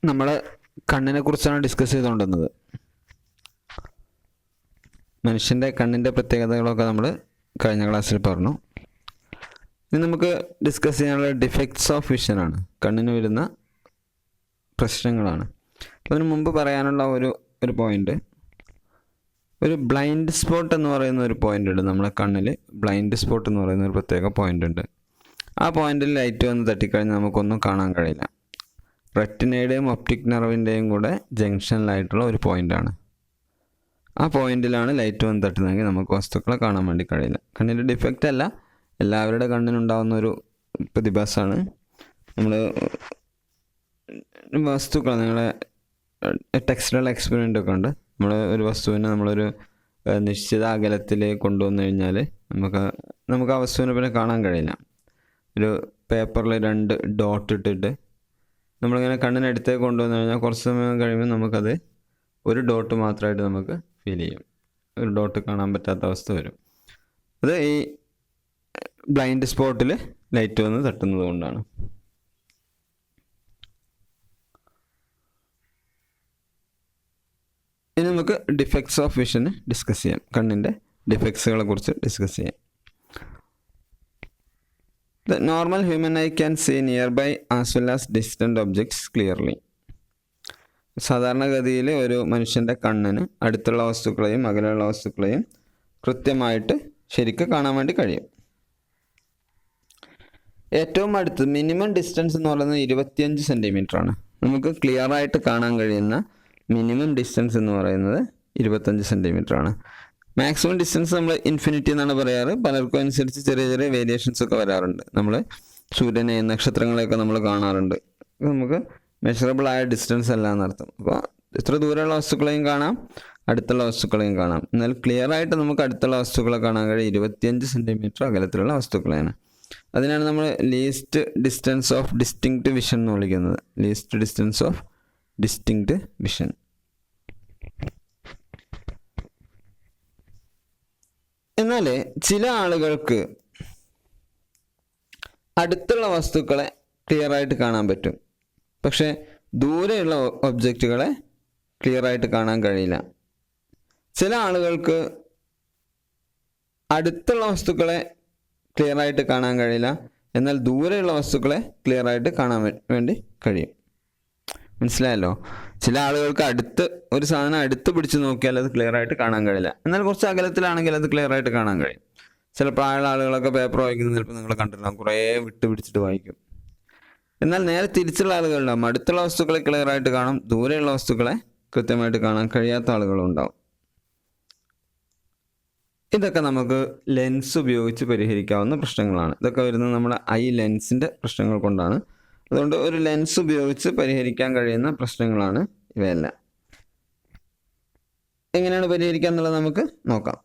നമ്മൾ കണ്ണിനെ കുറിച്ചാണ് ഡിസ്കസ് ചെയ്തുകൊണ്ടിരുന്നത്. മനുഷ്യൻ്റെ കണ്ണിൻ്റെ പ്രത്യേകതകളൊക്കെ നമ്മൾ കഴിഞ്ഞ ക്ലാസ്സിൽ പറഞ്ഞു. ഇനി നമുക്ക് ഡിസ്കസ് ചെയ്യാനുള്ള ഡിഫക്ട്സ് ഓഫ് വിഷനാണ്, കണ്ണിന് വരുന്ന പ്രശ്നങ്ങളാണ്. അതിന് മുമ്പ് പറയാനുള്ള ഒരു പോയിന്റ്, ഒരു ബ്ലൈൻഡ് സ്പോട്ട് എന്ന് പറയുന്ന ഒരു പോയിന്റ് ഉണ്ട്. നമ്മളെ കണ്ണിൽ ബ്ലൈൻഡ് സ്പോട്ട് എന്ന് പറയുന്ന ഒരു പ്രത്യേക പോയിന്റ് ഉണ്ട്. ആ പോയിന്റിൽ ലൈറ്റ് വന്ന് തട്ടിക്കഴിഞ്ഞാൽ നമുക്കൊന്നും കാണാൻ കഴിയില്ല. റെറ്റിനയുടെയും ഒപ്റ്റിക് നെർവിൻ്റെയും കൂടെ ജംഗ്ഷനിലായിട്ടുള്ള ഒരു പോയിന്റാണ്. ആ പോയിന്റിലാണ് ലൈറ്റ് വന്ന് തട്ടുന്നതെങ്കിൽ നമുക്ക് വസ്തുക്കളെ കാണാൻ വേണ്ടി കഴിയില്ല. കണ്ണിൻ്റെ ഡിഫക്റ്റ് അല്ല, എല്ലാവരുടെ കണ്ണിനുണ്ടാകുന്ന ഒരു പ്രതിഭാസമാണ്. നമ്മൾ വസ്തുക്കൾ, നിങ്ങളെ ടെക്സ്റ്റൈൽ എക്സ്പെരിമെൻ്റ് ഒക്കെ ഉണ്ട്. നമ്മൾ ഒരു വസ്തുവിനെ നമ്മളൊരു നിശ്ചിത അകലത്തിൽ കൊണ്ടുവന്നു കഴിഞ്ഞാൽ നമുക്ക് ആ വസ്തുവിനെ പിന്നെ കാണാൻ കഴിയില്ല. ഒരു പേപ്പറിൽ 2 ഡോട്ട് ഇട്ടിട്ട് നമ്മളിങ്ങനെ കണ്ണിനടുത്തേക്ക് കൊണ്ടുവന്നു കഴിഞ്ഞാൽ കുറച്ച് സമയം കഴിയുമ്പോൾ നമുക്കത് ഒരു ഡോട്ട് മാത്രമായിട്ട് നമുക്ക് ഫീൽ ചെയ്യും. ഒരു ഡോട്ട് കാണാൻ പറ്റാത്ത അവസ്ഥ വരും. അത് ഈ ബ്ലൈൻഡ് സ്പോട്ടിൽ ലൈറ്റ് വന്ന് തട്ടുന്നത് കൊണ്ടാണ്. ഇനി നമുക്ക് ഡിഫക്ട്സ് ഓഫ് വിഷന് ഡിസ്കസ് ചെയ്യാം. കണ്ണിൻ്റെ ഡിഫക്ട്സുകളെ കുറിച്ച് ഡിസ്കസ് ചെയ്യാം. The normal human eye can see nearby as well as distant objects clearly. സാധാരണഗതിയിൽ ഒരു മനുഷ്യൻ്റെ കണ്ണിന് അടുത്തുള്ള വസ്തുക്കളെയും അകലെയുള്ള വസ്തുക്കളെയും കൃത്യമായിട്ട് ശരിക്കും കാണാൻ വേണ്ടി കഴിയും. ഏറ്റവും അടുത്ത് മിനിമം ഡിസ്റ്റൻസ് എന്ന് പറയുന്നത് 25 സെൻറ്റിമീറ്റർ ആണ്. നമുക്ക് ക്ലിയർ ആയിട്ട് കാണാൻ കഴിയുന്ന മിനിമം ഡിസ്റ്റൻസ് എന്ന് പറയുന്നത് 25 സെൻറ്റിമീറ്റർ ആണ്. മാക്സിമം ഡിസ്റ്റൻസ് നമ്മൾ ഇൻഫിനിറ്റി എന്നാണ് പറയാറ്. പലർക്കും അനുസരിച്ച് ചെറിയ ചെറിയ വേരിയേഷൻസ് ഒക്കെ വരാറുണ്ട്. നമ്മൾ സൂര്യനെ, നക്ഷത്രങ്ങളെയൊക്കെ നമ്മൾ കാണാറുണ്ട്. നമുക്ക് മെഷറബിൾ ആയ ഡിസ്റ്റൻസ് അല്ല എന്നർത്ഥം. അപ്പോൾ ഇത്ര ദൂരമുള്ള വസ്തുക്കളെയും കാണാം, അടുത്തുള്ള വസ്തുക്കളെയും കാണാം. എന്നാൽ ക്ലിയർ ആയിട്ട് നമുക്ക് അടുത്തുള്ള വസ്തുക്കളെ കാണാൻ കഴിയും 25 സെൻറ്റിമീറ്റർ അകലത്തിലുള്ള വസ്തുക്കളെയാണ്. അതിനാണ് നമ്മൾ least distance of distinct vision എന്ന് വിളിക്കുന്നത്. Least distance of distinct vision. എന്നാൽ ചില ആളുകൾക്ക് അടുത്തുള്ള വസ്തുക്കളെ ക്ലിയർ ആയിട്ട് കാണാൻ പറ്റും, പക്ഷെ ദൂരെയുള്ള ഒബ്ജക്റ്റുകളെ ക്ലിയർ ആയിട്ട് കാണാൻ കഴിയില്ല. ചില ആളുകൾക്ക് അടുത്തുള്ള വസ്തുക്കളെ ക്ലിയർ ആയിട്ട് കാണാൻ കഴിയില്ല, എന്നാൽ ദൂരെയുള്ള വസ്തുക്കളെ ക്ലിയർ ആയിട്ട് കാണാൻ വേണ്ടി കഴിയും. മനസ്സിലായല്ലോ? ചില ആളുകൾക്ക് ഒരു സാധനം അടുത്ത് പിടിച്ച് നോക്കിയാൽ അത് ക്ലിയർ ആയിട്ട് കാണാൻ കഴിയില്ല, എന്നാൽ കുറച്ച് അകലത്തിലാണെങ്കിൽ അത് ക്ലിയർ ആയിട്ട് കാണാൻ കഴിയും. ചില പ്രായമുള്ള ആളുകളൊക്കെ പേപ്പർ വായിക്കുന്നത് ചിലപ്പോൾ നിങ്ങൾ കണ്ടിട്ടുണ്ടാകും, കുറേ വിട്ട് പിടിച്ചിട്ട് വായിക്കും. എന്നാൽ നേരെ തിരിച്ചുള്ള ആളുകളുണ്ടാകും, അടുത്തുള്ള വസ്തുക്കളെ ക്ലിയർ ആയിട്ട് കാണും, ദൂരെയുള്ള വസ്തുക്കളെ കൃത്യമായിട്ട് കാണാൻ കഴിയാത്ത ആളുകളും ഉണ്ടാവും. ഇതൊക്കെ നമുക്ക് ലെൻസ് ഉപയോഗിച്ച് പരിഹരിക്കാവുന്ന പ്രശ്നങ്ങളാണ്. ഇതൊക്കെ വരുന്നത് നമ്മുടെ ഐ ലെൻസിൻ്റെ പ്രശ്നങ്ങൾ കൊണ്ടാണ്. അതുകൊണ്ട് ഒരു ലെൻസ് ഉപയോഗിച്ച് പരിഹരിക്കാൻ കഴിയുന്ന പ്രശ്നങ്ങളാണ് ഇവയെല്ലാം. എങ്ങനെയാണ് പരിഹരിക്കുക എന്നുള്ളത് നമുക്ക് നോക്കാം.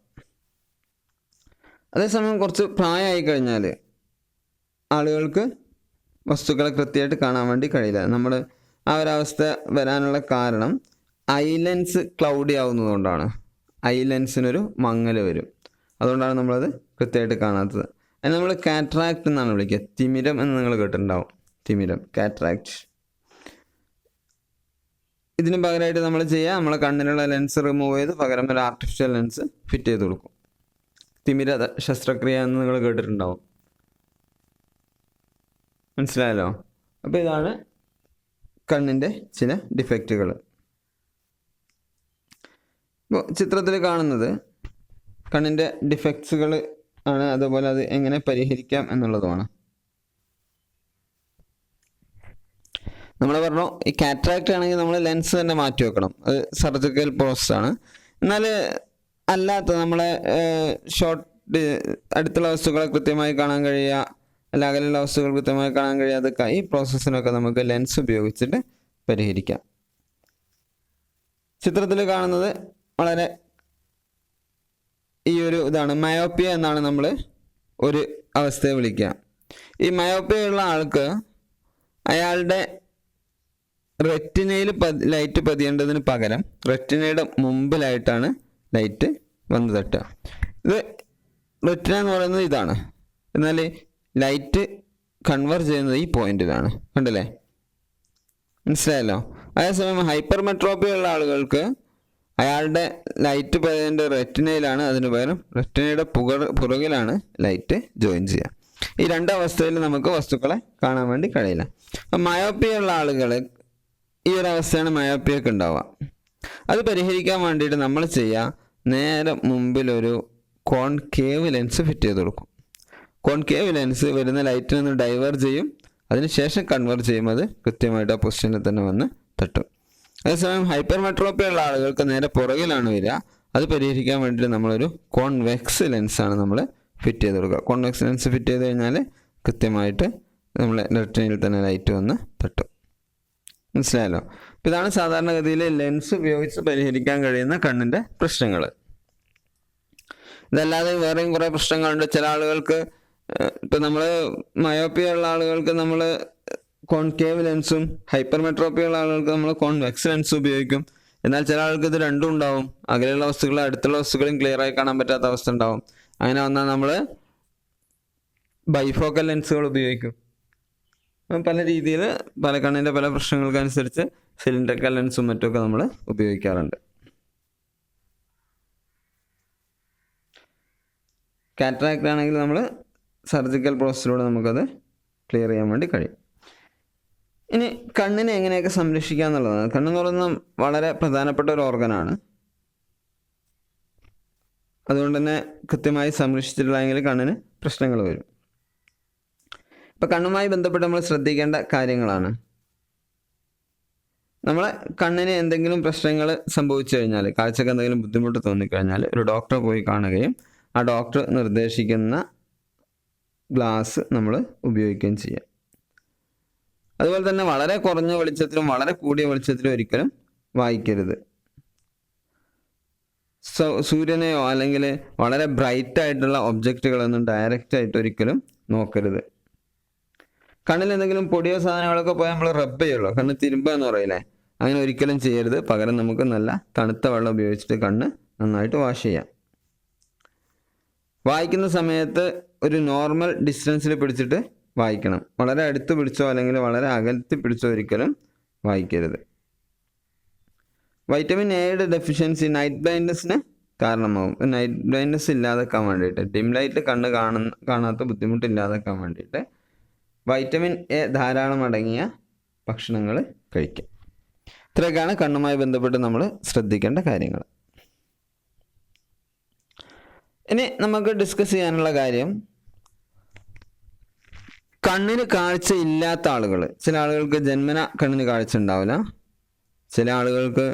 അതേസമയം കുറച്ച് പ്രായമായി കഴിഞ്ഞാൽ ആളുകൾക്ക് വസ്തുക്കളെ കൃത്യമായിട്ട് കാണാൻ വേണ്ടി കഴിയില്ല. നമ്മൾ ആ ഒരവസ്ഥ വരാനുള്ള കാരണം ഐ ലെൻസ് ക്ലൗഡി ആവുന്നതുകൊണ്ടാണ്. ഐ ലെൻസിനൊരു മങ്ങൽ വരും, അതുകൊണ്ടാണ് നമ്മളത് കൃത്യമായിട്ട് കാണാത്തത്. അതിന് നമ്മൾ കാറ്ററാക്ട് എന്നാണ് വിളിക്കുക. തിമിരം എന്ന് നിങ്ങൾ കേട്ടിട്ടുണ്ടാവും. തിമിരം, കാറ്ററാക്ട്. ഇതിന് പകരമായിട്ട് നമ്മൾ ചെയ്യുക, നമ്മളെ കണ്ണിലുള്ള ലെൻസ് റിമൂവ് ചെയ്ത് പകരം ഒരു ആർട്ടിഫിഷ്യൽ ലെൻസ് ഫിറ്റ് ചെയ്ത് കൊടുക്കും. തിമിര ശസ്ത്രക്രിയ എന്ന് നിങ്ങൾ കേട്ടിട്ടുണ്ടാവും. മനസ്സിലായല്ലോ? അപ്പോൾ ഇതാണ് കണ്ണിൻ്റെ ചില ഡിഫക്റ്റുകൾ. ഇപ്പോൾ ചിത്രത്തിൽ കാണുന്നത് കണ്ണിൻ്റെ ഡിഫക്ട്സുകൾ ആണ്, അതുപോലെ അത് എങ്ങനെ പരിഹരിക്കാം എന്നുള്ളതുമാണ്. നമ്മൾ പറഞ്ഞു, ഈ കാറ്ററാക്ട് ആണെങ്കിൽ നമ്മൾ ലെൻസ് തന്നെ മാറ്റി വെക്കണം, അത് സർജിക്കൽ പ്രോസസ്സാണ്. എന്നാൽ അല്ലാത്ത നമ്മളെ അടുത്തുള്ള വസ്തുക്കളെ കൃത്യമായി കാണാൻ കഴിയുക, അല്ല അകലെയുള്ള വസ്തുക്കൾ കൃത്യമായി കാണാൻ കഴിയാതൊക്കെ ഈ പ്രോസസ്സിനൊക്കെ നമുക്ക് ലെൻസ് ഉപയോഗിച്ചിട്ട് പരിഹരിക്കാം. ചിത്രത്തിൽ കാണുന്നത് വളരെ ഈ ഒരു ഇതാണ്, മയോപ്പിയ എന്നാണ് നമ്മൾ ഒരു അവസ്ഥയെ വിളിക്കുക. ഈ മയോപ്പിയ ഉള്ള ആൾക്ക് അയാളുടെ റെറ്റിനയിൽ ലൈറ്റ് പതിയേണ്ടതിന് പകരം റെറ്റിനയുടെ മുമ്പിലായിട്ടാണ് ലൈറ്റ് വന്ന് തട്ടുക. ഇത് റെറ്റിന എന്ന് പറയുന്നത് ഇതാണ്, എന്നാൽ ലൈറ്റ് കൺവേർട്ട് ചെയ്യുന്നത് ഈ പോയിന്റിലാണ്. കണ്ടല്ലേ? മനസ്സിലായല്ലോ? അതേസമയം ഹൈപ്പർ മെട്രോപ്പി ഉള്ള ആളുകൾക്ക് അയാളുടെ ലൈറ്റ് പോയതിൻ്റെ റെറ്റിനയിലാണ്, അതിന് പകരം റെറ്റിനയുടെ പുറകിലാണ് ലൈറ്റ് ജോയിൻ ചെയ്യുക. ഈ രണ്ടവസ്ഥയിൽ നമുക്ക് വസ്തുക്കളെ കാണാൻ വേണ്ടി കഴിയില്ല. അപ്പം മയോപ്പിയ ഉള്ള ആളുകൾ ഈ ഒരു അവസ്ഥയാണ് മയോപ്പിയൊക്കെ ഉണ്ടാവുക. അത് പരിഹരിക്കാൻ വേണ്ടിയിട്ട് നമ്മൾ ചെയ്യുക, നേരെ മുമ്പിലൊരു കോൺകേവ് ലെൻസ് ഫിറ്റ് ചെയ്ത് കൊടുക്കും. കോൺകേവ് ലെൻസ് വരുന്ന ലൈറ്റിൽ നിന്ന് ഡൈവേർജ് ചെയ്യും, അതിനുശേഷം കൺവേർട്ട് ചെയ്യും. അത് കൃത്യമായിട്ട് ആ പൊസിഷനിൽ തന്നെ വന്ന് തട്ടും. അതേസമയം ഹൈപ്പർ മെട്രോപ്പി ഉള്ള ആളുകൾക്ക് നേരെ പുറകിലാണ് വരിക. അത് പരിഹരിക്കാൻ വേണ്ടിയിട്ട് നമ്മളൊരു കോൺവെക്സ് ലെൻസാണ് നമ്മൾ ഫിറ്റ് ചെയ്ത് കൊടുക്കുക. കോൺവെക്സ് ലെൻസ് ഫിറ്റ് ചെയ്ത് കഴിഞ്ഞാൽ കൃത്യമായിട്ട് നമ്മളെ റെറ്റിനയിൽ തന്നെ ലൈറ്റ് വന്ന് തട്ടും. മനസ്സിലായല്ലോ? അപ്പോൾ ഇതാണ് സാധാരണഗതിയിൽ ലെൻസ് ഉപയോഗിച്ച് പരിഹരിക്കാൻ കഴിയുന്ന കണ്ണിൻ്റെ പ്രശ്നങ്ങൾ. ഇതല്ലാതെ വേറെയും കുറേ പ്രശ്നങ്ങളുണ്ട്. ചില ആളുകൾക്ക് ഇപ്പം നമ്മൾ മയോപ്പിയ ഉള്ള ആളുകൾക്ക് നമ്മൾ കോൺകേവ് ലെൻസും, ഹൈപ്പർ മെട്രോപ്പി ഉള്ള ആളുകൾക്ക് നമ്മൾ കോൺവെക്സ് ലെൻസും ഉപയോഗിക്കും. എന്നാൽ ചില ആൾക്ക് ഇത് രണ്ടും ഉണ്ടാവും. അകലെയുള്ള വസ്തുക്കളും അടുത്തുള്ള വസ്തുക്കളും ക്ലിയർ ആയി കാണാൻ പറ്റാത്ത അവസ്ഥ ഉണ്ടാവും. അങ്ങനെ വന്നാൽ നമ്മൾ ബൈഫോക്കൽ ലെൻസുകൾ ഉപയോഗിക്കും. പല രീതിയിൽ പല കണ്ണിൻ്റെ പല പ്രശ്നങ്ങൾക്കനുസരിച്ച് സിലിണ്ടറിക്കൽ ലെൻസും മറ്റുമൊക്കെ നമ്മൾ ഉപയോഗിക്കാറുണ്ട്. കാറ്ററാക്ട് ആണെങ്കിൽ നമ്മൾ സർജിക്കൽ പ്രോസസ്സിലൂടെ നമുക്കത് ക്ലിയർ ചെയ്യാൻ വേണ്ടി കഴിയും. ഇനി കണ്ണിനെ എങ്ങനെയൊക്കെ സംരക്ഷിക്കുക എന്നുള്ളതാണ്. കണ്ണെന്ന് പറയുന്നത് വളരെ പ്രധാനപ്പെട്ട ഒരു ഓർഗനാണ്. അതുകൊണ്ട് തന്നെ കൃത്യമായി സംരക്ഷിച്ചിട്ടില്ലെങ്കിൽ കണ്ണിന് പ്രശ്നങ്ങൾ വരും. ഇപ്പം കണ്ണുമായി ബന്ധപ്പെട്ട് നമ്മൾ ശ്രദ്ധിക്കേണ്ട കാര്യങ്ങളാണ്. നമ്മളെ കണ്ണിന് എന്തെങ്കിലും പ്രശ്നങ്ങൾ സംഭവിച്ചു കഴിഞ്ഞാൽ, കാഴ്ചക്ക് എന്തെങ്കിലും ബുദ്ധിമുട്ട് തോന്നിക്കഴിഞ്ഞാൽ ഒരു ഡോക്ടറെ പോയി കാണുകയും ആ ഡോക്ടർ നിർദ്ദേശിക്കുന്ന ഗ്ലാസ് നമ്മൾ ഉപയോഗിക്കുകയും ചെയ്യുക. അതുപോലെ തന്നെ വളരെ കുറഞ്ഞ വെളിച്ചത്തിലും വളരെ കൂടിയ വെളിച്ചത്തിലും ഒരിക്കലും വായിക്കരുത്. സൂര്യനെയോ അല്ലെങ്കിൽ വളരെ ബ്രൈറ്റ് ആയിട്ടുള്ള ഒബ്ജക്റ്റുകളൊന്നും ഡയറക്റ്റ് ആയിട്ട് ഒരിക്കലും നോക്കരുത്. കണ്ണിൽ എന്തെങ്കിലും പൊടിയോ സാധനങ്ങളൊക്കെ പോയാൽ നമ്മൾ റബ്ബ് ചെയ്യുള്ളൂ, കണ്ണ് തിരുമ്പുക എന്ന് പറയില്ലേ, അങ്ങനെ ഒരിക്കലും ചെയ്യരുത്. പകരം നമുക്ക് നല്ല തണുത്ത വെള്ളം ഉപയോഗിച്ചിട്ട് കണ്ണ് നന്നായിട്ട് വാഷ് ചെയ്യാം. വായിക്കുന്ന സമയത്ത് ഒരു നോർമൽ ഡിസ്റ്റൻസിൽ പിടിച്ചിട്ട് വായിക്കണം. വളരെ അടുത്ത് പിടിച്ചോ അല്ലെങ്കിൽ വളരെ അകലത്ത് പിടിച്ചോ ഒരിക്കലും വായിക്കരുത്. വൈറ്റമിൻ എയുടെ ഡെഫിഷ്യൻസി നൈറ്റ് ബ്ലൈൻഡ്നെസ്സിന് കാരണമാകും. നൈറ്റ് ബ്ലൈൻഡ്നെസ് ഇല്ലാതാക്കാൻ വേണ്ടിയിട്ട്, ഡിം ലൈറ്റിൽ കണ്ണ് കാണാത്ത ബുദ്ധിമുട്ടില്ലാതാക്കാൻ വേണ്ടിയിട്ട് വൈറ്റമിൻ എ ധാരാളം അടങ്ങിയ ഭക്ഷണങ്ങൾ കഴിക്കാം. ഇത്രയൊക്കെയാണ് കണ്ണുമായി ബന്ധപ്പെട്ട് നമ്മൾ ശ്രദ്ധിക്കേണ്ട കാര്യങ്ങൾ. ഇനി നമുക്ക് ഡിസ്കസ് ചെയ്യാനുള്ള കാര്യം, കണ്ണിന് കാഴ്ച ഇല്ലാത്ത ആളുകൾ. ചില ആളുകൾക്ക് ജന്മന കണ്ണിന് കാഴ്ച ഉണ്ടാവില്ല, ചില ആളുകൾക്ക്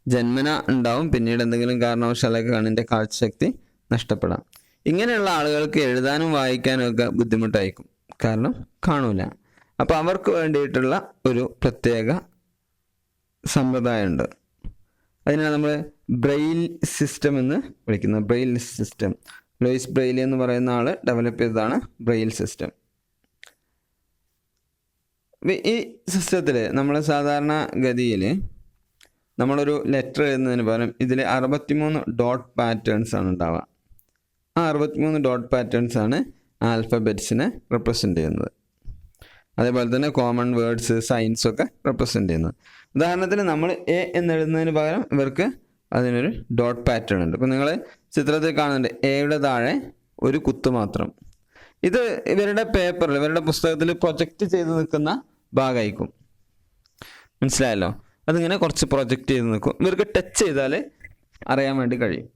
ജന്മന ഉണ്ടാവും, പിന്നീട് എന്തെങ്കിലും കാരണവശാലൊക്കെ കണ്ണിൻ്റെ കാഴ്ചശക്തി നഷ്ടപ്പെടാം. ഇങ്ങനെയുള്ള ആളുകൾക്ക് എഴുതാനും വായിക്കാനും ഒക്കെ ബുദ്ധിമുട്ടായിരിക്കും, കാരണം കാണൂല. അപ്പോൾ അവർക്ക് വേണ്ടിയിട്ടുള്ള ഒരു പ്രത്യേക സമ്പ്രദായമുണ്ട്. അതിനാണ് നമ്മൾ ബ്രെയിൽ സിസ്റ്റം എന്ന് വിളിക്കുന്നത്. ബ്രെയിൽ സിസ്റ്റം ലൂയിസ് ബ്രെയിലി എന്ന് പറയുന്ന ആൾ ഡെവലപ്പ് ചെയ്തതാണ് ബ്രെയിൽ സിസ്റ്റം. ഈ സിസ്റ്റത്തിൽ നമ്മൾ സാധാരണ ഗതിയിൽ നമ്മളൊരു ലെറ്റർ എഴുതുന്നതിന് പകരം ഇതിൽ 63 ഡോട്ട് പാറ്റേൺസ് ആണ് ഉണ്ടാവുക. ആ 63 ഡോട്ട് പാറ്റേൺസ് ആണ് ആൽഫബറ്റ്സിനെ റെപ്രസെൻ്റ് ചെയ്യുന്നത്. അതേപോലെ തന്നെ കോമൺ വേർഡ്സ്, സൈൻസൊക്കെ റെപ്രസെൻ്റ് ചെയ്യുന്നത്. ഉദാഹരണത്തിന് നമ്മൾ എ എന്നെഴുതുന്നതിന് പകരം ഇവർക്ക് അതിനൊരു ഡോട്ട് പാറ്റേൺ ഉണ്ട്. ഇപ്പോൾ നിങ്ങൾ ചിത്രത്തിൽ കാണുന്നുണ്ട് എയുടെ താഴെ ഒരു കുത്ത് മാത്രം. ഇത് ഇവരുടെ പേപ്പറിൽ, ഇവരുടെ പുസ്തകത്തിൽ പ്രൊജക്റ്റ് ചെയ്ത് നിൽക്കുന്ന ഭാഗമായിരിക്കും. മനസ്സിലായല്ലോ? അതിങ്ങനെ കുറച്ച് പ്രൊജക്റ്റ് ചെയ്ത് നിൽക്കും. ഇവർക്ക് ടച്ച് ചെയ്താൽ അറിയാൻ വേണ്ടി കഴിയും.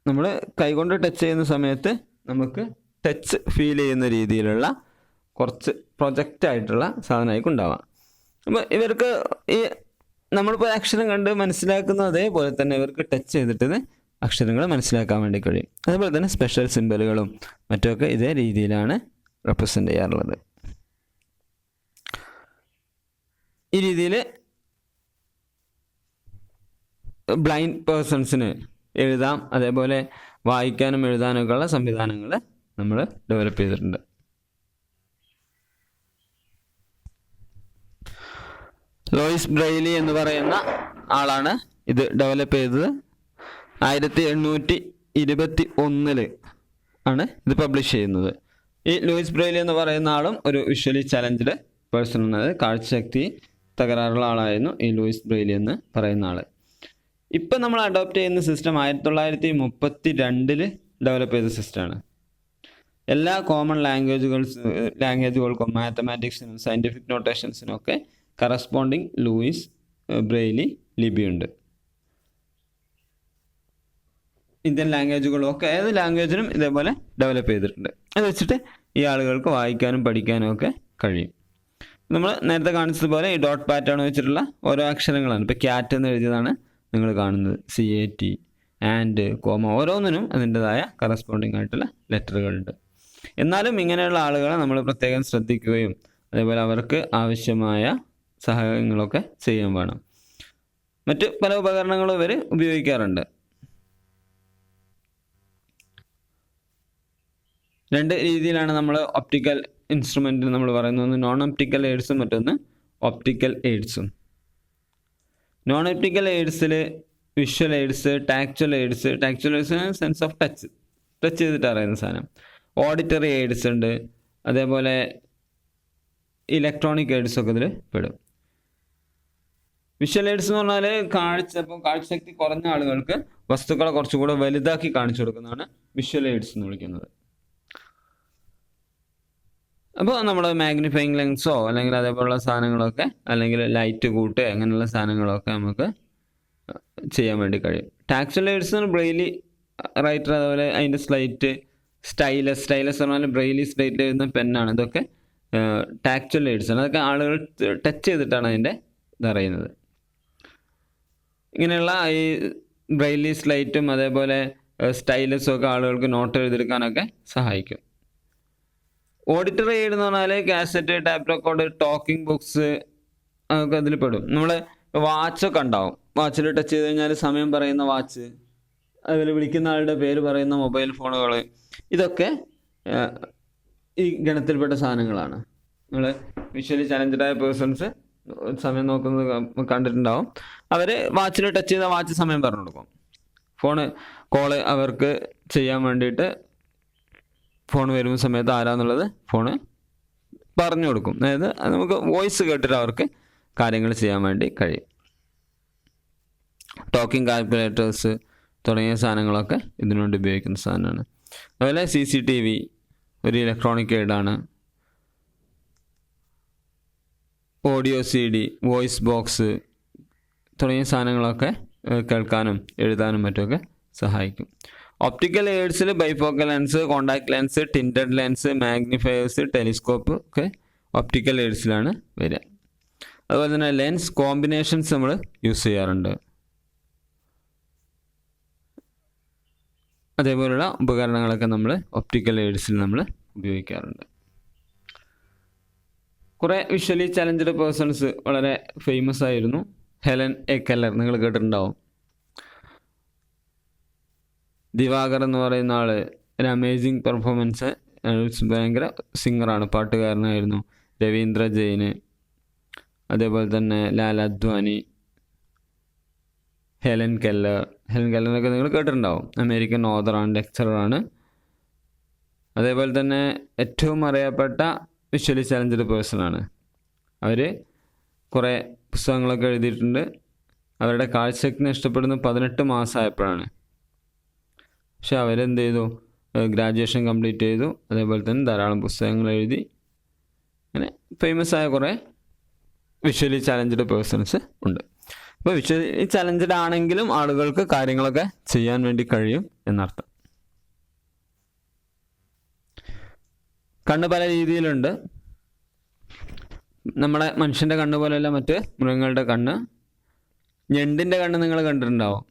നമ്മൾ കൈകൊണ്ട് ടച്ച് ചെയ്യുന്ന സമയത്ത് നമുക്ക് ടച്ച് ഫീൽ ചെയ്യുന്ന രീതിയിലുള്ള കുറച്ച് പ്രൊജക്റ്റ് ആയിട്ടുള്ള സാധനമായിരിക്കും ഉണ്ടാവാം. അപ്പോൾ ഇവർക്ക് ഈ നമ്മളിപ്പോൾ അക്ഷരം കണ്ട് മനസ്സിലാക്കുന്ന അതേപോലെ തന്നെ ഇവർക്ക് ടച്ച് ചെയ്തിട്ട് അക്ഷരങ്ങൾ മനസ്സിലാക്കാൻ വേണ്ടി കഴിയും. അതുപോലെ തന്നെ സ്പെഷ്യൽ സിംബലുകളും മറ്റുമൊക്കെ ഇതേ രീതിയിലാണ് റെപ്രസെൻ്റ് ചെയ്യാറുള്ളത്. ഈ രീതിയിൽ ബ്ലൈൻഡ് പേഴ്സൺസിന് എഴുതാം, അതേപോലെ വായിക്കാനും എഴുതാനൊക്കെ ഉള്ള സംവിധാനങ്ങൾ നമ്മൾ ഡെവലപ്പ് ചെയ്തിട്ടുണ്ട്. ലൂയിസ് ബ്രെയിലി എന്ന് പറയുന്ന ആളാണ് ഇത് ഡെവലപ്പ് ചെയ്തത്. 1821 ആണ് ഇത് പബ്ലിഷ് ചെയ്യുന്നത്. ഈ ലൂയിസ് ബ്രെയിലി എന്ന് പറയുന്ന ആളും ഒരു വിഷ്വലി ചലഞ്ച്ഡ് പേഴ്സൺ ആണ്. കാഴ്ചശക്തി തകരാറുള്ള ആളായിരുന്നു ഈ ലൂയിസ് ബ്രെയിലി എന്ന് പറയുന്ന ആൾ. ഇപ്പം നമ്മൾ അഡോപ്റ്റ് ചെയ്യുന്ന സിസ്റ്റം 1932 ഡെവലപ്പ് ചെയ്ത സിസ്റ്റമാണ്. എല്ലാ കോമൺ ലാംഗ്വേജുകൾക്കും മാത്തമാറ്റിക്സിനും സയൻറ്റിഫിക് നൊട്ടേഷൻസിനും ഒക്കെ കറസ്പോണ്ടിങ് ലൂയിസ് ബ്രെയിലി ലിപിയുണ്ട്. ഇന്ത്യൻ ലാംഗ്വേജുകളും ഒക്കെ ഏത് ലാംഗ്വേജിനും ഇതേപോലെ ഡെവലപ്പ് ചെയ്തിട്ടുണ്ട്. അത് വെച്ചിട്ട് ഈ ആളുകൾക്ക് വായിക്കാനും പഠിക്കാനും ഒക്കെ കഴിയും. നമ്മൾ നേരത്തെ കാണിച്ചതുപോലെ ഈ ഡോട്ട് പാറ്റേൺ വെച്ചിട്ടുള്ള ഓരോ അക്ഷരങ്ങളാണ്. ഇപ്പോൾ ക്യാറ്റ് എന്ന് എഴുതിയതാണ് നിങ്ങൾ കാണുന്നത്. CAT, ആൻഡ്, കോമ, ഓരോന്നിനും അതിൻ്റെതായ കറസ്പോണ്ടിങ് ആയിട്ടുള്ള ലെറ്ററുകളുണ്ട്. എന്നാലും ഇങ്ങനെയുള്ള ആളുകളെ നമ്മൾ പ്രത്യേകം ശ്രദ്ധിക്കുകയും അതേപോലെ അവർക്ക് ആവശ്യമായ സഹായങ്ങളൊക്കെ ചെയ്യാൻ വേണം. മറ്റ് പല ഉപകരണങ്ങളും ഇവർ ഉപയോഗിക്കാറുണ്ട്. 2 രീതിയിലാണ് നമ്മൾ ഒപ്റ്റിക്കൽ ഇൻസ്ട്രുമെൻറ്റ് നമ്മൾ പറയുന്നത്. ഒന്ന് നോൺ ഒപ്റ്റിക്കൽ എയ്ഡ്സും മറ്റൊന്ന് ഒപ്റ്റിക്കൽ എയ്ഡ്സും. നോൺ ഒപ്റ്റിക്കൽ എയ്ഡ്സിൽ visual aids, tactile aids sense of touch ചെയ്തിട്ട് അറിയുന്ന സാധനം. ഓഡിറ്ററി എയ്ഡ്സ് ഉണ്ട്, അതേപോലെ ഇലക്ട്രോണിക് എയ്ഡ്സ് ഒക്കെ ഇതിൽ പെടും. വിഷ്വൽ എയ്ഡ്സ് എന്ന് പറഞ്ഞാൽ കാഴ്ചശക്തി കുറഞ്ഞ ആളുകൾക്ക് വസ്തുക്കളെ കുറച്ചുകൂടെ വലുതാക്കി കാണിച്ചു കൊടുക്കുന്നതാണ് വിഷ്വൽ എയ്ഡ്സ് എന്ന് വിളിക്കുന്നത്. അപ്പോൾ നമ്മൾ മാഗ്നിഫൈങ് ലെൻസോ അല്ലെങ്കിൽ അതേപോലുള്ള സാധനങ്ങളൊക്കെ, അല്ലെങ്കിൽ ലൈറ്റ് കൂട്ടുക അങ്ങനെയുള്ള സാധനങ്ങളൊക്കെ നമുക്ക് ചെയ്യാൻ വേണ്ടി കഴിയും. ടാക്ച്വൽ എയ്ഡ്സ് ബ്രെയിലി റൈറ്റർ, അതുപോലെ അതിൻ്റെ സ്റ്റൈലസ് പറഞ്ഞാൽ ബ്രെയിലി സ്ലേറ്റിൽ എഴുതുന്ന പെന്നാണ്. ഇതൊക്കെ ടാക്ച്വൽ എയ്ഡ്സ് ആണ്. അതൊക്കെ ആളുകൾ ടച്ച് ചെയ്തിട്ടാണ് അതിൻ്റെ ഇതറിയുന്നത്. ഇങ്ങനെയുള്ള ഈ ബ്രെയിലി സ്ലൈറ്റും അതേപോലെ സ്റ്റൈലസും ഒക്കെ ആളുകൾക്ക് നോട്ട് എഴുതിയെടുക്കാനൊക്കെ സഹായിക്കും. ഓഡിറ്ററി എയ്ഡ് എന്ന് പറഞ്ഞാൽ cassette, tap record, talking books അതൊക്കെ അതിൽ പെടും. നമ്മൾ വാച്ചൊക്കെ ഉണ്ടാവും. വാച്ചിൽ ടച്ച് ചെയ്ത് കഴിഞ്ഞാൽ സമയം പറയുന്ന വാച്ച്, അതിൽ വിളിക്കുന്ന ആളുടെ പേര് പറയുന്ന മൊബൈൽ ഫോണുകൾ, ഇതൊക്കെ ഈ ഗണത്തിൽപ്പെട്ട സാധനങ്ങളാണ്. നമ്മൾ വിഷ്വലി ചലഞ്ചഡായ പേഴ്സൺസ് സമയം നോക്കുന്നത് കണ്ടിട്ടുണ്ടാവും. അവർ വാച്ചിൽ ടച്ച് ചെയ്താൽ വാച്ച് സമയം പറഞ്ഞു കൊടുക്കും. കോള് അവർക്ക് ചെയ്യാൻ വേണ്ടിയിട്ട് ഫോൺ വരുന്ന സമയത്ത് ആരാന്നുള്ളത് ഫോണ് പറഞ്ഞു കൊടുക്കും. അതായത് നമുക്ക് വോയിസ് കേട്ടിട്ട് അവർക്ക് കാര്യങ്ങൾ ചെയ്യാൻ വേണ്ടി കഴിയും. ടോക്കിംഗ് കാൽക്കുലേറ്റേഴ്സ് തുടങ്ങിയ സാധനങ്ങളൊക്കെ ഇതിനുവേണ്ടി ഉപയോഗിക്കുന്ന സാധനമാണ്. അതുപോലെ CCTV ഒരു ഇലക്ട്രോണിക് എയ്ഡാണ്. ഓഡിയോ CD, വോയിസ് ബോക്സ് തുടങ്ങിയ സാധനങ്ങളൊക്കെ കേൾക്കാനും എഴുതാനും മറ്റുമൊക്കെ സഹായിക്കും. ഒപ്റ്റിക്കൽ എയ്ഡ്സിൽ bifocal lens, contact lens, tinted lens, magnifiers, telescope ഒക്കെ ഒപ്റ്റിക്കൽ എയ്ഡ്സിലാണ് വരിക. അതുപോലെ തന്നെ ലെൻസ് കോമ്പിനേഷൻസ് നമ്മൾ യൂസ് ചെയ്യാറുണ്ട്. അതേപോലുള്ള ഉപകരണങ്ങളൊക്കെ നമ്മൾ ഒപ്റ്റിക്കൽ എയ്ഡ്സിൽ നമ്മൾ ഉപയോഗിക്കാറുണ്ട്. കുറേ വിഷ്വലി ചലഞ്ചഡ് പേഴ്സൺസ് വളരെ ഫേമസ് ആയിരുന്നു. ഹെലൻ എ കെല്ലർ നിങ്ങൾ കേട്ടിട്ടുണ്ടാവും. ദിവാകർ എന്ന് പറയുന്ന ആൾ ഒരു അമേസിങ് പെർഫോമൻസ്, ഭയങ്കര സിംഗറാണ്, പാട്ടുകാരനായിരുന്നു. രവീന്ദ്ര ജെയിന്, അതേപോലെ തന്നെ ലാൽ അദ്വാനി, ഹെലൻ കെല്ലറിനൊക്കെ നിങ്ങൾ കേട്ടിട്ടുണ്ടാവും. അമേരിക്കൻ ഓതറാണ്, ലെക്ചറാണ്. അതേപോലെ തന്നെ ഏറ്റവും അറിയപ്പെട്ട വിഷ്വലി ചലഞ്ചഡ് പേഴ്സണാണ്. അവർ കുറേ പുസ്തകങ്ങളൊക്കെ എഴുതിയിട്ടുണ്ട്. അവരുടെ കാഴ്ചശക്തി നഷ്ടപ്പെടുന്നത് 18 മാസമായപ്പോഴാണ്. പക്ഷെ അവരെന്ത് ചെയ്തു, ഗ്രാജുവേഷൻ കംപ്ലീറ്റ് ചെയ്തു. അതേപോലെ തന്നെ ധാരാളം പുസ്തകങ്ങൾ എഴുതി. അങ്ങനെ ഫേമസ് ആയ കുറേ വിഷ്വലി ചലഞ്ചഡ് പേഴ്സൺസ് ഉണ്ട്. അപ്പോൾ വിഷ്വലി ചലഞ്ചഡ് ആണെങ്കിലും ആളുകൾക്ക് കാര്യങ്ങളൊക്കെ ചെയ്യാൻ വേണ്ടി കഴിയും എന്നർത്ഥം. കണ്ണ് പല രീതിയിലുണ്ട്. നമ്മുടെ മനുഷ്യൻ്റെ കണ്ണ് പോലെയല്ല മറ്റ് മൃഗങ്ങളുടെ കണ്ണ്. ഞണ്ടിൻ്റെ കണ്ണ് നിങ്ങൾ കണ്ടിട്ടുണ്ടാവും.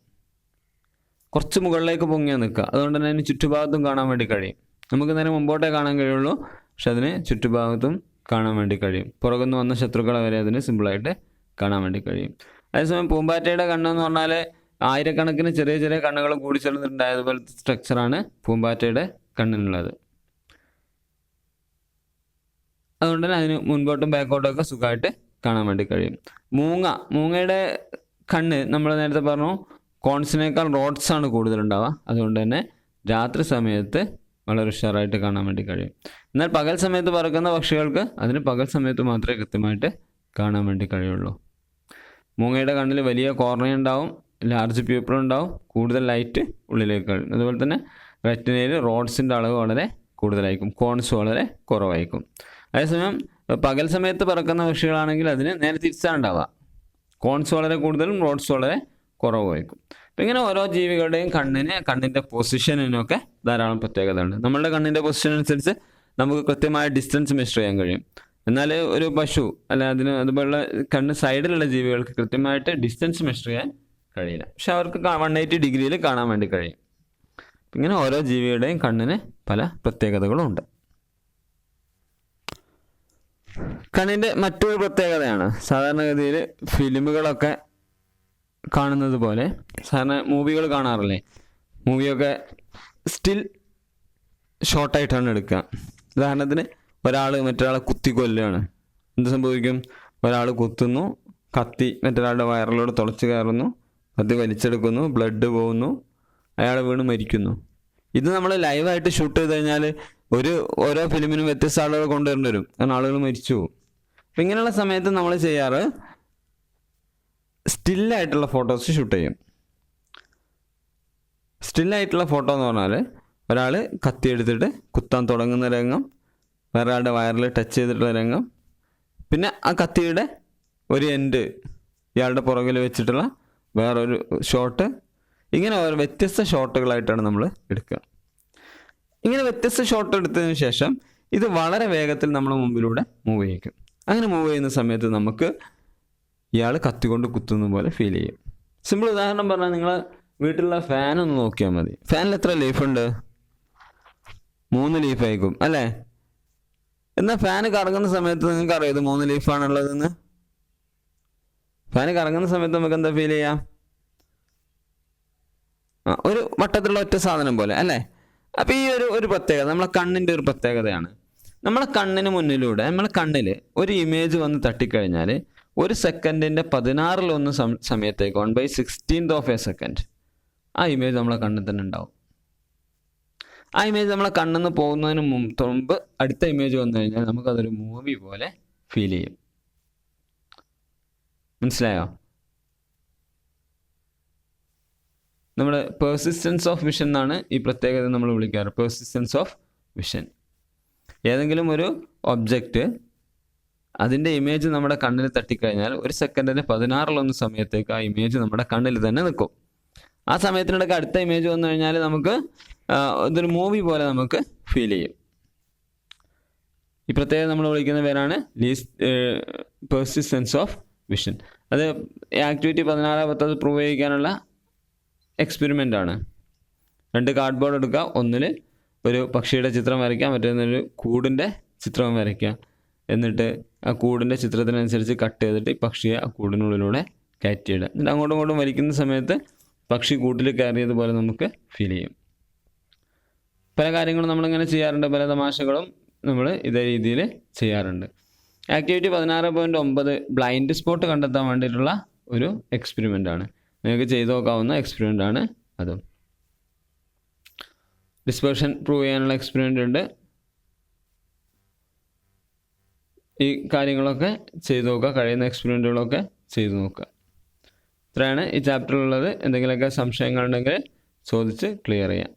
കുറച്ച് മുകളിലേക്ക് പൊങ്ങിയാൽ നിൽക്കുക. അതുകൊണ്ട് തന്നെ അതിന് ചുറ്റുഭാഗത്തും കാണാൻ വേണ്ടി കഴിയും. നമുക്ക് നേരെ മുമ്പോട്ടേ കാണാൻ കഴിയുള്ളൂ, പക്ഷെ അതിന് ചുറ്റുഭാഗത്തും കാണാൻ വേണ്ടി കഴിയും. പുറകുനിന്ന് വന്ന ശത്രുക്കളെ വരെ അതിന് സിമ്പിളായിട്ട് കാണാൻ വേണ്ടി കഴിയും. അതേസമയം പൂമ്പാറ്റയുടെ കണ്ണെന്ന് പറഞ്ഞാൽ ആയിരക്കണക്കിന് ചെറിയ ചെറിയ കണ്ണുകൾ കൂടിച്ചേർന്നിട്ടുണ്ടായതുപോലത്തെ സ്ട്രക്ചറാണ് പൂമ്പാറ്റയുടെ കണ്ണിനുള്ളത്. അതുകൊണ്ട് തന്നെ അതിന് മുൻപോട്ടും ബാക്കോട്ടും ഒക്കെ സുഖമായിട്ട് കാണാൻ വേണ്ടി കഴിയും. മൂങ്ങയുടെ കണ്ണ് നമ്മൾ നേരത്തെ പറഞ്ഞു കോൺസിനേക്കാൾ റോഡ്സാണ് കൂടുതലുണ്ടാവുക. അതുകൊണ്ട് തന്നെ രാത്രി സമയത്ത് വളരെ ഉഷാറായിട്ട് കാണാൻ വേണ്ടി കഴിയും. എന്നാൽ പകൽ സമയത്ത് പറക്കുന്ന പക്ഷികൾക്ക് അതിന് പകൽ സമയത്ത് മാത്രമേ കൃത്യമായിട്ട് കാണാൻ വേണ്ടി കഴിയുള്ളൂ. മൂങ്ങയുടെ കണ്ണിൽ വലിയ കോർണിയ ഉണ്ടാവും, ലാർജ് പ്യൂപ്പിൾ ഉണ്ടാവും, കൂടുതൽ ലൈറ്റ് ഉള്ളിലേക്ക് കഴിയും. അതുപോലെ തന്നെ റെറ്റിനയിൽ റോഡ്സിൻ്റെ അളവ് വളരെ കൂടുതലായിരിക്കും, കോൺസ് വളരെ കുറവായിരിക്കും. അതേസമയം പകൽ സമയത്ത് പറക്കുന്ന പക്ഷികളാണെങ്കിൽ അതിന് നേരെ തിരിച്ചാണ് ഉണ്ടാവുക, കോൺസ് വളരെ കൂടുതലും റോഡ്സ് വളരെ കുറവായിരിക്കും. അപ്പം ഇങ്ങനെ ഓരോ ജീവികളുടെയും കണ്ണിൻ്റെ പൊസിഷനിനൊക്കെ ധാരാളം പ്രത്യേകത ഉണ്ട്. നമ്മളുടെ കണ്ണിൻ്റെ പൊസിഷൻ അനുസരിച്ച് നമുക്ക് കൃത്യമായ ഡിസ്റ്റൻസ് മെഷർ ചെയ്യാൻ കഴിയും. എന്നാൽ ഒരു പശു അല്ല അതുപോലുള്ള കണ്ണ് സൈഡിലുള്ള ജീവികൾക്ക് കൃത്യമായിട്ട് ഡിസ്റ്റൻസ് മെഷർ ചെയ്യാൻ കഴിയില്ല. പക്ഷെ അവർക്ക് 180 ഡിഗ്രിയിൽ കാണാൻ വേണ്ടി കഴിയും. ഇങ്ങനെ ഓരോ ജീവിയുടെയും കണ്ണിന് പല പ്രത്യേകതകളും ഉണ്ട്. കണ്ണിൻ്റെ മറ്റൊരു പ്രത്യേകതയാണ് സാധാരണഗതിയിൽ ഫിലിമുകളൊക്കെ കാണുന്നത് പോലെ സാധാരണ മൂവികൾ കാണാറില്ലേ, മൂവിയൊക്കെ സ്റ്റിൽ ഷോർട്ടായിട്ടാണ് എടുക്കുക. ഉദാഹരണത്തിന് ഒരാൾ മറ്റൊരാളെ കുത്തിക്കൊല്ലുകയാണ്. എന്ത് സംഭവിക്കും? ഒരാൾ കുത്തുന്നു, കത്തി മറ്റൊരാളുടെ വയറിലൂടെ തുളച്ച് കയറുന്നു, കത്തി വലിച്ചെടുക്കുന്നു, ബ്ലഡ് പോകുന്നു, അയാൾ വീണ് മരിക്കുന്നു. ഇത് നമ്മൾ ലൈവായിട്ട് ഷൂട്ട് ചെയ്ത് കഴിഞ്ഞാൽ ഓരോ ഫിലിമിനും വ്യത്യസ്ത ആളുകൾ കൊണ്ടുവരേണ്ടി വരും, കാരണം ആളുകൾ മരിച്ചു പോകും. അപ്പം ഇങ്ങനെയുള്ള സമയത്ത് നമ്മൾ ചെയ്യാറ് സ്റ്റില്ലായിട്ടുള്ള ഫോട്ടോസ് ഷൂട്ട് ചെയ്യും. സ്റ്റില്ലായിട്ടുള്ള ഫോട്ടോ എന്ന് പറഞ്ഞാൽ ഒരാൾ കത്തി എടുത്തിട്ട് കുത്താൻ തുടങ്ങുന്ന രംഗം, വേറെ ആളുടെ വയറിൽ ടച്ച് ചെയ്തിട്ടുള്ള രംഗം, പിന്നെ ആ കത്തിയുടെ ഒരു എൻഡ് ഇയാളുടെ പുറകിൽ വെച്ചിട്ടുള്ള വേറൊരു ഷോട്ട്, ഇങ്ങനെ ഓരോ വ്യത്യസ്ത ഷോട്ടുകളായിട്ടാണ് നമ്മൾ എടുക്കുക. ഇങ്ങനെ വ്യത്യസ്ത ഷോട്ട് എടുത്തതിന് ശേഷം ഇത് വളരെ വേഗത്തിൽ നമ്മുടെ മുമ്പിലൂടെ മൂവ് ചെയ്യിക്കും. അങ്ങനെ മൂവ് ചെയ്യുന്ന സമയത്ത് നമുക്ക് ഇയാൾ കത്തിക്കൊണ്ട് കുത്തുന്ന പോലെ ഫീൽ ചെയ്യും. സിമ്പിൾ ഉദാഹരണം പറഞ്ഞാൽ നിങ്ങൾ വീട്ടിലുള്ള ഫാൻ ഒന്ന് നോക്കിയാൽ മതി. ഫാനിൽ എത്ര ലീഫുണ്ട്? 3 ലീഫായിരിക്കും അല്ലേ? എന്നാൽ ഫാന് കറങ്ങുന്ന സമയത്ത് നിങ്ങൾക്ക് അറിയാം ഇത് 3 ലീഫാണുള്ളതെന്ന്. ഫാന് കറങ്ങുന്ന സമയത്ത് നമുക്ക് എന്താ ഫീൽ ചെയ്യാം? ഒരു വട്ടത്തിലുള്ള ഒറ്റ സാധനം പോലെ അല്ലേ? അപ്പോൾ ഈ ഒരു പ്രത്യേകത നമ്മളെ കണ്ണിൻ്റെ ഒരു പ്രത്യേകതയാണ്. നമ്മളെ കണ്ണിന് മുന്നിലൂടെ നമ്മളെ കണ്ണിൽ ഒരു ഇമേജ് വന്ന് തട്ടിക്കഴിഞ്ഞാൽ 1 സെക്കൻഡിൻ്റെ 16 സമയത്തേക്ക് 1/16 സെക്കൻഡ് ആ ഇമേജ് നമ്മളെ കണ്ണിൽ തന്നെ ഉണ്ടാവും. ആ ഇമേജ് നമ്മളെ കണ്ണിൽ നിന്ന് പോകുന്നതിന് മുമ്പ് അടുത്ത ഇമേജ് വന്നു കഴിഞ്ഞാൽ നമുക്കതൊരു മൂവി പോലെ ഫീൽ ചെയ്യും. മനസ്സിലായോ? നമ്മുടെ പെർസിസ്റ്റൻസ് ഓഫ് വിഷൻ എന്നാണ് ഈ പ്രത്യേകത നമ്മൾ വിളിക്കാറ്. Persistence of vision. ഏതെങ്കിലും ഒരു ഒബ്ജക്റ്റ് അതിൻ്റെ ഇമേജ് നമ്മുടെ കണ്ണിൽ തട്ടിക്കഴിഞ്ഞാൽ 1 സെക്കൻഡിന് 16 സമയത്തേക്ക് ആ ഇമേജ് നമ്മുടെ കണ്ണിൽ തന്നെ നിൽക്കും. ആ സമയത്തിനിടയ്ക്ക് അടുത്ത ഇമേജ് വന്നു കഴിഞ്ഞാൽ നമുക്ക് ഇതൊരു മൂവി പോലെ നമുക്ക് ഫീൽ ചെയ്യും. ഈ പ്രത്യേകത നമ്മൾ വിളിക്കുന്ന പേരാണ് പെർസിസ്റ്റൻസ് ഓഫ് വിഷൻ. അത് ആക്ടിവിറ്റി 16 പ്രൂവ് ചെയ്യിക്കാനുള്ള എക്സ്പെരിമെൻ്റ് ആണ്. 2 കാർഡ്ബോർഡ് എടുക്കുക, ഒന്നിൽ ഒരു പക്ഷിയുടെ ചിത്രം വരയ്ക്കുക, മറ്റൊന്നൊരു കൂടിൻ്റെ ചിത്രം വരയ്ക്കുക. എന്നിട്ട് ആ കൂടിൻ്റെ ചിത്രത്തിനനുസരിച്ച് കട്ട് ചെയ്തിട്ട് ഈ പക്ഷിയെ ആ കൂടിനുള്ളിലൂടെ കയറ്റിയിടുക. എന്നിട്ട് അങ്ങോട്ടും ഇങ്ങോട്ടും വലിക്കുന്ന സമയത്ത് പക്ഷി കൂട്ടിൽ കയറിയതുപോലെ നമുക്ക് ഫീൽ ചെയ്യും. പല കാര്യങ്ങളും നമ്മളിങ്ങനെ ചെയ്യാറുണ്ട്, പല തമാശകളും നമ്മൾ ഇതേ രീതിയിൽ ചെയ്യാറുണ്ട്. ആക്ടിവിറ്റി 16.9 ബ്ലൈൻഡ് സ്പോട്ട് കണ്ടെത്താൻ വേണ്ടിയിട്ടുള്ള ഒരു എക്സ്പെരിമെൻ്റ് ആണ്. നിങ്ങൾക്ക് ചെയ്തു നോക്കാവുന്ന എക്സ്പെരിമെൻ്റ് ആണ് അതും. ഡിസ്പെർഷൻ പ്രൂവ് ചെയ്യാനുള്ള എക്സ്പെരിമെൻ്റ് ഉണ്ട്. ഈ കാര്യങ്ങളൊക്കെ ചെയ്തു നോക്കുക, കഴിയുന്ന എക്സ്പെരിമെൻറ്റുകളൊക്കെ ചെയ്തു നോക്കുക. ഇത്രയാണ് ഈ ചാപ്റ്ററിലുള്ളത്. എന്തെങ്കിലുമൊക്കെ സംശയങ്ങളുണ്ടെങ്കിൽ ചോദിച്ച് ക്ലിയർ ചെയ്യാം.